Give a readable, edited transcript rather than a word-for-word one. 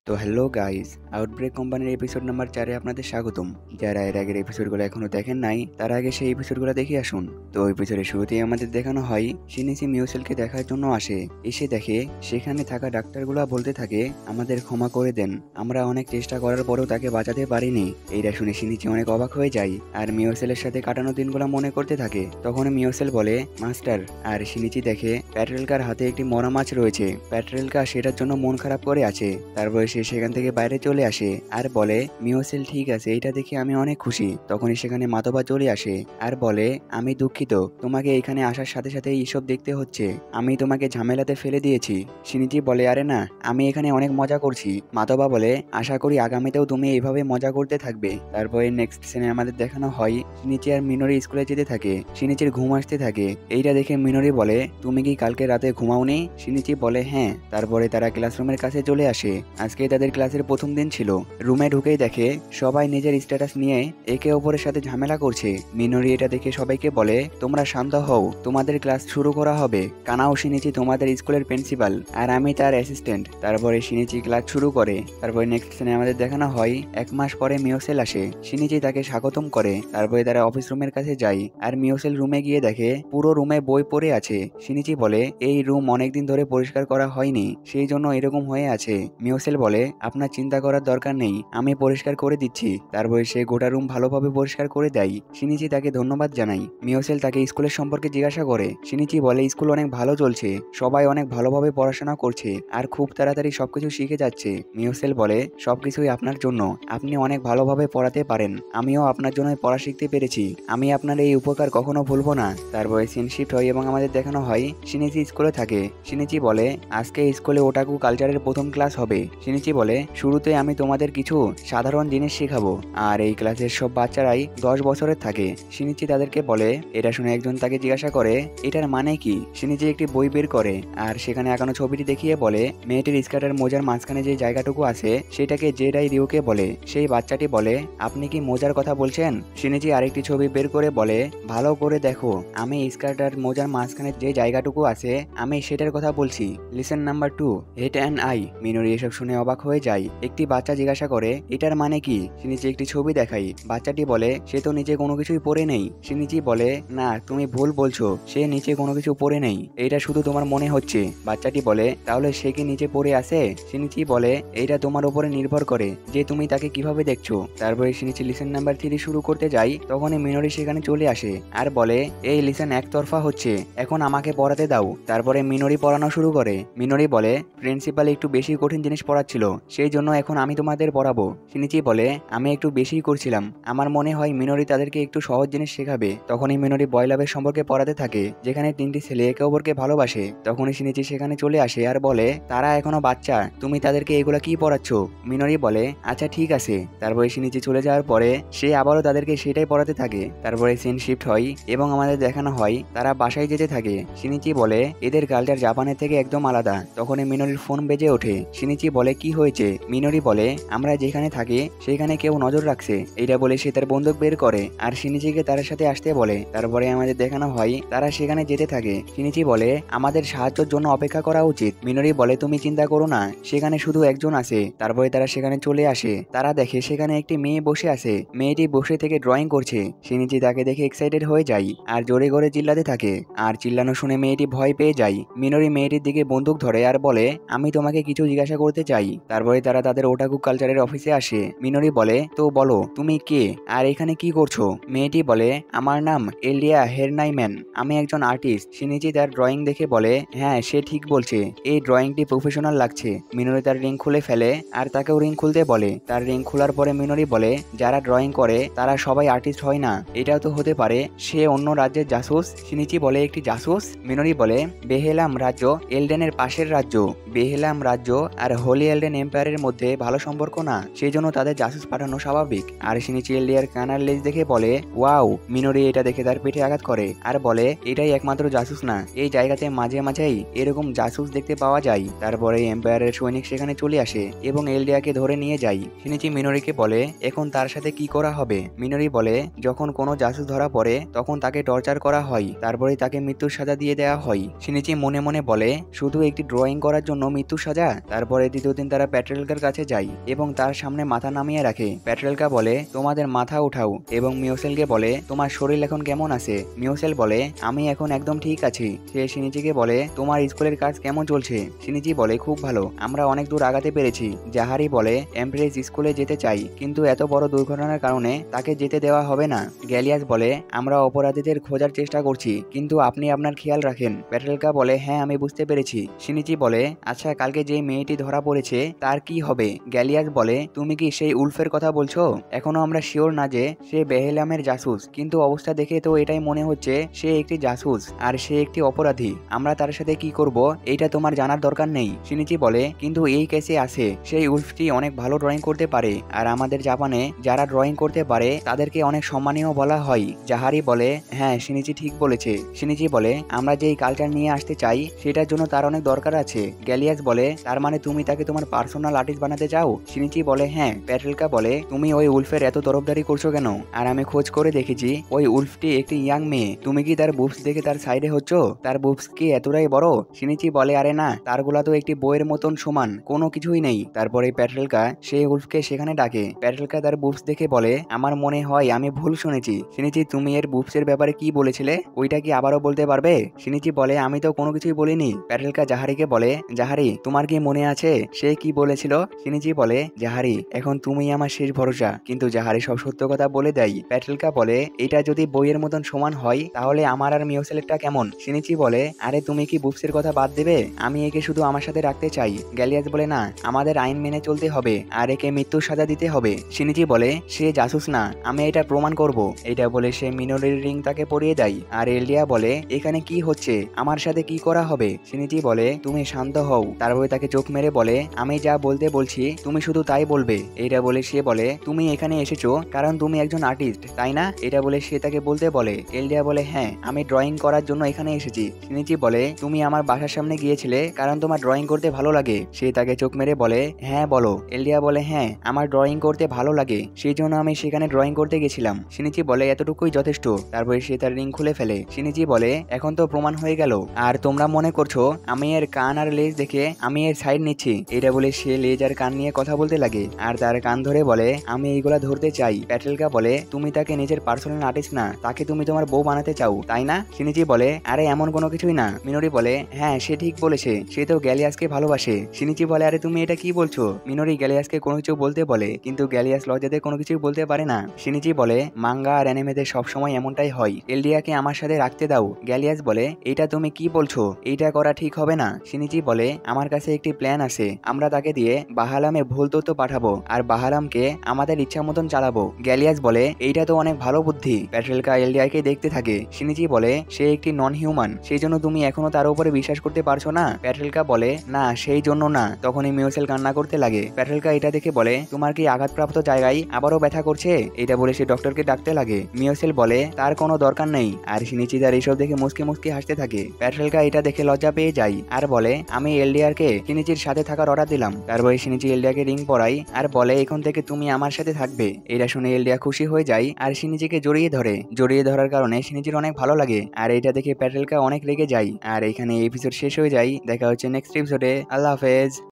তো hello guys, outbreak কোম্পানির episode number 4-এ আপনাদের স্বাগতম। যারা এর আগের এপিসোডগুলো এখনো দেখেন নাই তারা আগে সেই এপিসোডগুলো দেখে আসুন। তো এপিসোডের শুরুতেই আমাদের দেখানো হয় শিনিচি মিউসেলকে দেখার জন্য আসে। এসে দেখে সেখানে থাকা ডাক্তারগুলো বলতে থাকে, আমাদের ক্ষমা করে দেন, আমরা অনেক চেষ্টা করার পরেও তাকে বাঁচাতে পারিনি। এইটা শুনে শিনিচি অনেক অবাক হয়ে যায় আর মিউসেলের সাথে কাটানো দিনগুলো মনে করতে থাকে। তখন মিউসেল বলে মাস্টার, আর শিনিচি দেখে প্যাট্রেলকার হাতে একটি মরা মাছ রয়েছে। প্যাট্রেলকা সেটার জন্য মন খারাপ করে আছে। তারপরে সে সেখান থেকে বাইরে চলে আসে আর বলে, মিউসেল ঠিক আছে, এটা দেখে আমি অনেক খুশি। তখনই সেখানে মাতবা চলে আসে আর বলে, আমি দুঃখিত, তোমাকে এখানে আসার সাথে সাথে এইসব দেখতে হচ্ছে, আমি তোমাকে ঝামেলাতে ফেলে দিয়েছি। শিনিচি বলে, আরে না, আমি এখানে অনেক মজা করছি। মাতবা বলে, আশা করি আগামীতেও তুমি এইভাবে মজা করতে থাকবে। তারপরে নেক্সট সিনে আমাদের দেখানো হয় শিনিচি আর মিনোরি স্কুলে যেতে থাকে। শিনিচির ঘুম আসতে থাকে। এইটা দেখে মিনোরি বলে, তুমি কি কালকে রাতে ঘুমাওনি? শিনিচি বলে, হ্যাঁ। তারপরে তারা ক্লাসরুমের কাছে চলে আসে। আজকে তাদের ক্লাসের প্রথম দিন ছিল। রুমে ঢুকেই দেখে সবাই নিজের স্ট্যাটাস নিয়ে একে অপরের সাথে ঝামেলা করছে। মিনোরি এটা দেখে সবাইকে বলে, তোমরা শান্ত হও, তোমাদের ক্লাস শুরু করা হবে। কানাও শিনিচি তোমাদের স্কুলের প্রিন্সিপাল আর আমি তার অ্যাসিস্ট্যান্ট। তারপরে শিনিচি ক্লাস শুরু করে। তারপরে নেক্সট সিনে আমাদের দেখানো হয় 1 মাস পরে মিওসেল আসে। শিনিচি তাকে স্বাগতম করে। তারপরে তারা অফিস রুমের কাছে যায় আর মিওসেল রুমে গিয়ে দেখে পুরো রুমে বই পড়ে আছে। শিনিচি বলে, এই রুম অনেকদিন ধরে পরিষ্কার করা হয়নি, সেই জন্য এরকম হয়ে আছে। মিওসেল বলে, আপনার চিন্তা করার দরকার নেই, আমি পরিষ্কার করে দিচ্ছি। তারপরে সে গোটা রুম ভালোভাবে পরিষ্কার করে দেয়। শিনিচি তাকে ধন্যবাদ জানায়। মিওসেল তাকে স্কুলের সম্পর্কে জিজ্ঞাসা করে। শিনিচি বলে, স্কুল অনেক ভালো চলছে, সবাই অনেক ভালোভাবে পড়াশোনা করছে আর খুব তাড়াতাড়ি সবকিছু শিখে যাচ্ছে। মিওসেল বলে, সবকিছুই আপনার জন্য, আপনি অনেক ভালোভাবে পড়াতে পারেন, আমিও আপনার জন্য পড়া শিখতে পেরেছি, আমি আপনার এই উপকার কখনো ভুলবো না। তারপরে সিন শিফট হয় এবং আমাদের দেখানো হয় শিনিচি স্কুলে থাকে। শিনিচি বলে, আজকে স্কুলে ওটাকু কালচারের প্রথম ক্লাস হবে। শিনিচি বলে, শুরুতে আমি তোমাদের কিছু সাধারণ জিনিস শেখাবো আর এই ক্লাসের সব বাচ্চারাই 10 বছরের থাকে। শিনিচি তাদেরকে বলে। এটা শুনে একজন তাকে জিজ্ঞাসা করে, এটার মানে কি? শিনিচি একটি বই বের করে আর সেখানে আঁকানো ছবিটি দেখিয়ে বলে, মেয়েটির স্কার্টের মোজার মাঝখানে যে জায়গাটুকু আছে সেটাকে জেডাই রিউকে বলে। সেই বাচ্চাটি বলে, আপনি কি মোজার কথা বলছেন? শিনিচি আরেকটি ছবি বের করে বলে, ভালো করে দেখো, আমি স্কার্ট আর মোজার মাঝখানে যে জায়গাটুকু আছে আমি সেটার কথা বলছি। Listen number 2, hate and I. Minori এসব শুনে অবাক হয়ে যায়। একটি বাচ্চা জিজ্ঞাসা করে, এটার মানে কি? শিনিচি একটি ছবি দেখাই। বাচ্চাটি বলে, সে তো নিচে কোনো কিছুই পরে নেই। শিনিচি বলে, না, তুমি ভুল বলছো, সে নিচে কোনো কিছু পরে নেই, এটা শুধু তোমার মনে হচ্ছে। বাচ্চাটি বলে, তাহলে সে কি নিচে পড়ে আছে? শিনিচি বলে, এইটা তোমার উপরে নির্ভর করে যে তুমি তাকে কিভাবে দেখছো। তারপরে শিনিচি লিসেন নাম্বার 3 শুরু করতে যাই, তখনই মিনোরি সেখানে চলে আসে আর বলে, এই লিসেন একতরফা হচ্ছে, এখন আমাকে পড়াতে দাও। তারপরে মিনোরি পড়ানো শুরু করে। মিনোরি বলে, প্রিন্সিপাল একটু বেশি কঠিন জিনিস পড়াচ্ছিল, সেই জন্য এখন আমি তোমাদের পড়াবো। শিনিচি বলে, আমি একটু বেশিই করছিলাম, আমার মনে হয় মিনোরি তাদেরকে একটু সহজ জিনিস শেখাবে। তখনই মিনোরি বয়লাভের সম্পর্কে পড়াতে থাকে, যেখানে 3টি ছেলে একে অপরকে ভালোবাসে। তখনই শিনিচি সেখানে চলে আসে আর বলে, তারা এখনো বাচ্চা, তুমি তাদেরকে এগুলা কি পড়াচ্ছ? মিনোরি বলে, আচ্ছা ঠিক আছে। তারপরে শিনিচি চলে যাওয়ার পরে সে আবারও তাদেরকে সেটাই পড়াতে থাকে। তারপরে সিন শিফট হয় এবং আমাদের দেখানো হয় তারা বাসায় যেতে থাকে। শিনিচি বলে, এদের কালচার জাপানের থেকে একদম আলাদা। তখনই মিনোরির ফোন বেজে ওঠে। শিনিচি বলে, কি হয়েছে? মিনোরি বলে, আমরা যেখানে থাকি সেখানে কেউ নজর রাখছে। এটা বলে সে তার বন্দুক বের করে আর শিনিচিকে তার সাথে আসতে বলে। তারপরে আমাদের দেখানো হয় তারা সেখানে যেতে থাকে। শিনিচি বলে, আমাদের সাহায্যের জন্য অপেক্ষা করা উচিত। মিনোরি বলে, তুমি চিন্তা করো না, সেখানে শুধু একজন আছে। তারপরে তারা সেখানে চলে আসে। তারা দেখে সেখানে একটি মেয়ে বসে আছে। মেয়েটি বসে থেকে ড্রয়িং করছে। শিনিচি তাকে দেখে এক্সাইটেড হয়ে যায় আর জোরে করে চিল্লাতে থাকে। আর চিল্লানো শুনে মেয়েটি ভয় পেয়ে যায়। মিনোরি মেয়েটির দিকে বন্দুক ধরে আর বলে, আমি তোমাকে কিছু জিজ্ঞাসা করতে চাই। তারপরে তারা তাদের ওটাকু কালচারের অফিসে আসে। মিনোরি বলে, তো বলো, তুমি কে আর এখানে কি করছো? মেয়েটি বলে, আমার নাম এলিয়া হেরনাইম্যান, আমি একজন আর্টিস্ট। শিনিচি তার ড্রয়িং দেখে বলে, হ্যাঁ, সে ঠিক বলছে, এই ড্রয়িংটি প্রফেশনাল লাগছে। মিনোরি তার রিং খুলে ফেলে আর তাকেও রিং খুলতে বলে। তার রিং খোলার পরে মিনোরি বলে, যারা ড্রয়িং করে তারা সবাই আর্টিস্ট হয় না, এটাও তো হতে পারে সে অন্য রাজ্যের জাসুস। শিনিচি বলে, একটি জাসুস? মিনোরি বলে, বেহেলাম রাজ্য এলডেনের পাশের রাজ্য। বেহেলাম রাজ্য আর হোলি এলডেন এম্পায়ারের মধ্যে ভালো সম্পর্ক না, সেই জন্য তাদের জাসুস পাঠানো স্বাভাবিক। আর শিনিচি এলিয়ার কানার লেজ দেখে বলে, ওয়াও। মিনোরি এটা দেখে তার পেটে আঘাত করে আর বলে, এটাই একমাত্র জাসুস না, এই জায়গাতে মাঝে মাঝেই এরকম জাসুস দেখতে পাওয়া যায়। তারপরে এম্পায়ারের সৈনিক সেখানে চলে আসে এবং এলডিয়াকে ধরে নিয়ে যায়। শিনিচি মিনোরিকে বলে, এখন তার সাথে কি করা হবে? মিনোরি বলে, যখন কোনো জাসুস ধরা পড়ে তখন তাকে টর্চার করা হয়, তারপরে তাকে মৃত্যুর সাজা দিয়ে দেওয়া হয়। শিনিচি মনে মনে বলে, শুধু একটি ড্রয়িং করার জন্য মৃত্যুর সাজা? তারপরে দ্বিতীয় দিন তারা তারা প্যাট্রেলকার কাছে যায় এবং তার সামনে মাথা নামিয়ে রাখে। প্যাট্রেলকা বলে তোমাদের মাথা উঠাও এবং মিওসেলকে বলে তোমার শরীর এখন কেমন আছে। মিওসেল বলে আমি এখন একদম ঠিক আছি। সে শিনিচিকে বলে তোমার স্কুলের কাজ কেমন চলছে। শিনিচি বলে খুব ভালো, আমরা অনেক দূর আগাতে পেরেছি। জাহারি বলে এমপ্রেস স্কুলে যেতে চাই কিন্তু এত বড় দুর্ঘটনার কারণে তাকে যেতে দেওয়া হবে না। গ্যালিয়াস বলে আমরা অপরাধীদের খোঁজার চেষ্টা করছি কিন্তু আপনি আপনার খেয়াল রাখেন। প্যাট্রেলকা বলে হ্যাঁ আমি বুঝতে পেরেছি। শিনিচি বলে আচ্ছা কালকে যে মেয়েটি ধরা পড়েছে তার কি হবে। গ্যালিয়াস বলে তুমি কি সেই উলফের কথা বলছো? এখনো আমরা শিওর না যে সে বেহেলামের জাসুস, কিন্তু অবস্থা দেখে তো এটাই মনে হচ্ছে সে একটি জাসুস আর সে একটি অপরাধী। আমরা তার সাথে কি করব এইটা তোমার জানার দরকার নেই। শিনিচি বলে কিন্তু এই কেসে আছে সেই উলফটি অনেক ভালো ড্রয়িং করতে পারে আর আমাদের জাপানে যারা ড্রয়িং করতে পারে তাদেরকে অনেক সম্মানীয় বলা হয়। জাহারি বলে হ্যাঁ শিনিচি ঠিক বলেছে। শিনিচি বলে আমরা যেই কালচার নিয়ে আসতে চাই সেটার জন্য তার অনেক দরকার আছে। গ্যালিয়াস বলে তার মানে তুমি তাকে তোমার পার্সোনাল আর্টিস্ট বানাতে চাও? শিনিচি বলে হ্যাঁ। প্যাট্রেলকা বলে তুমি ওই উলফের এত তরফদারি করছো কেন? আর আমি খোঁজ করে দেখেছি ওই উলফটি একটি ইয়াং মেয়ে, তুমি কি তার বুবস দেখে তার সাইডে হচ্ছ? তার বুবস কি এতটাই বড়? শিনিচি বলে আরে না, তারগুলা তো একটি বইয়ের মতন সমান, কোনো কিছুই নেই। তারপরে প্যাট্রেলকা সেই উলফকে সেখানে ডাকে। প্যাট্রেলকা তার বুবস দেখে বলে আমার মনে হয় আমি ভুল শুনেছি। শিনিচি তুমি এর বুবসের ব্যাপারে কি বলেছিলে ওইটা কি আবারও বলতে পারবে? শিনিচি বলে আমি তো কোনো কিছুই বলিনি। প্যাট্রেলকা জাহারিকে বলে জাহারি তোমার কি মনে আছে সে কি বলেছিল? শিনিচি বলে জাহারি এখন তুমি আমার শেষ ভরসা। কিন্তু জাহারি সব সত্য কথা বলে দেয়। প্যাট্রেলকা বলে এটা যদি বইয়ের মতন সমান হয় তাহলে আমার আর মিওসেলেরটা কেমন? শিনিচি বলে আরে তুমি কি বুবসের কথা বাদ দেবে? আমি একে শুধু আমার সাথে রাখতে চাই। গ্যালিয়াস বলে না, আমাদের আইন মেনে চলতে হবে আর একে মৃত্যুর সাজা দিতে হবে। শিনিচি বলে সে জাসুস না, আমি এটা প্রমাণ করব। এটা বলে সে মিনোরির রিং তাকে পরিয়ে দেয়। আর এলডিয়া বলে এখানে কি হচ্ছে, আমার সাথে কি করা হবে? শিনিচি বলে তুমি শান্ত হও। তারপরে তাকে চোখ মেরে বলে আমি যা বলতে বলছি তুমি শুধু তাই বলবে। এটা বলে সে বলে তুমি এখানে এসেছো কারণ তুমি একজন আর্টিস্ট তাই না? এটা বলে সে তাকে বলতে বলে। এলডিয়া বলে হ্যাঁ আমি ড্রয়িং করার জন্য এখানে এসেছি। শিনিচি বলে তুমি আমার বাসার সামনে গিয়েছিলে কারণ তোমার ড্রয়িং করতে ভালো লাগে। সে তাকে চোখ মেরে বলে হ্যাঁ বলো। এলডিয়া বলে হ্যাঁ আমার ড্রয়িং করতে ভালো লাগে, সেই জন্য আমি সেখানে ড্রয়িং করতে গেছিলাম। শিনিচি বলে এতটুকুই যথেষ্ট। তারপরে সে তার রিং খুলে ফেলে। শিনিচি বলে এখন তো প্রমাণ হয়ে গেল আর তোমরা মনে করছো আমি এর কান আর লেজ দেখে আমি এর সাইড নিচ্ছি। এটা বলে সে লেজ আর কান নিয়ে কথা বলতে লাগে আর তার কান ধরে বলে আমি এইগুলা ধরতে চাই। প্যাট্রেলকা বলে তুমি তাকে নিজের পার্সোনাল আর্টিস্ট না, তাকে তুমি তোমার বউ বানাতে চাও তাই না? শিনিচি বলে আরে এমন কোনো কিছুই না। মিনোরি বলে হ্যাঁ সে ঠিক বলেছে, সে তো গ্যালিয়াসকে ভালোবাসে। শিনিচি বলে আরে তুমি এটা কি বলছো? মিনোরি গ্যালিয়াসকে কোনো কিছু বলতে বলে কিন্তু গ্যালিয়াস লজ্জাতে কোনো কিছু বলতে পারে না। শিনিচি বলে মাঙ্গা আর অ্যানিমেতে সবসময় এমনটাই হয়, এলডিয়াকে আমার সাথে রাখতে দাও। গ্যালিয়াস বলে এটা তুমি কি বলছো, এইটা করা ঠিক হবে না। শিনিচি বলে আমার কাছে একটি প্ল্যান আছে, আমরা তাকে দিয়ে বাহালামে ভুল তথ্য পাঠাবো আর বাহালামকে আমাদের ইচ্ছা মতন চালাবো। গ্যালিয়াস বলে এইটা তো অনেক ভালো বুদ্ধি। প্যাট্রেলকা এলডিয়াকে দেখতে থাকে। শিনিচি বলে সে একটি নন হিউম্যান, সেই জন্য তুমি এখনো তার উপরে বিশ্বাস করতে পারছো না? প্যাট্রেলকা বলে না সেই জন্য না। তখনই মিওসেল কান্না করতে লাগে। প্যাট্রেলকা এটা দেখে বলে তোমার কি আঘাতপ্রাপ্ত জায়গায় আবারও ব্যথা করছে? এটা বলে সে ডক্টরকে ডাকতে লাগে। মিওসেল বলে তার কোনো দরকার নেই আর শিনিচি তার এইসব দেখে মুসকে মুসকে হাসতে থাকে। প্যাট্রেলকা এটা দেখে লজ্জা পেয়ে যায় আর বলে আমি এলডিআরকে শিনিচির সাথে থাকার অর্ডার দিলাম। তারপরে শিনিচি এলডিয়াকে রিং পরাই আর বলে এখন থেকে তুমি আমার সাথে থাকবে। এটা শুনে এলডিয়া খুশি হয়ে যায় আর শিনিচিকে জড়িয়ে ধরে। জড়িয়ে ধরার কারণে শিনিচির অনেক ভালো লাগে আর এটা দেখে প্যাট্রেলকা অনেক রেগে যায়। আর এখানে এপিসোড শেষ হয়ে যায়। দেখা হচ্ছে নেক্সট এপিসোডে। আল্লাহ হাফেজ।